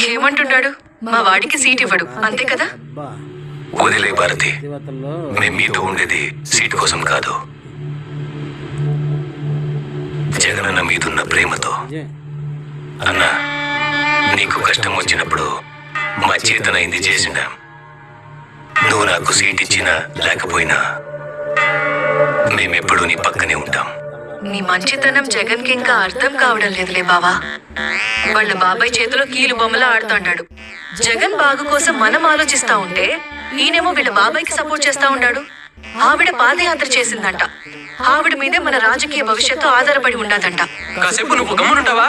ఏమంటున్నాడు? మా వాడికి సీట్ ఇవ్వడు, అంతే కదా? వదిలే భారతి, మేము మీతో ఉండేది సీట్ కోసం కాదు, జగనన్న మీదున్న ప్రేమతో. అన్న, నీకు కష్టం వచ్చినప్పుడు మా చేతనైంది చేసినా. నువ్వు నాకు సీట్ ఇచ్చినా లేకపోయినా మేమెప్పుడు నీ పక్కనే ఉంటాం. నీ మంచితనం జగన్ కి ఇంకా అర్థం కావడం లేదులే బావా. వాళ్ళ బాబాయ్ చేతిలో కీలు బొమ్మలా ఆడుతున్నాడు. జగన్ బాగు కోసం మనం ఆలోచిస్తా ఉంటే ఈయనేమో వీళ్ళ బాబాయ్కి సపోర్ట్ చేస్తా ఉన్నాడు. ఆవిడ పాదయాత్ర చేసిందంట. ఆవిడ మీదే మన రాజకీయ భవిష్యత్తు ఆధారపడి ఉండదంట. కాసేపు నువ్వు గమ్మునుంటావా?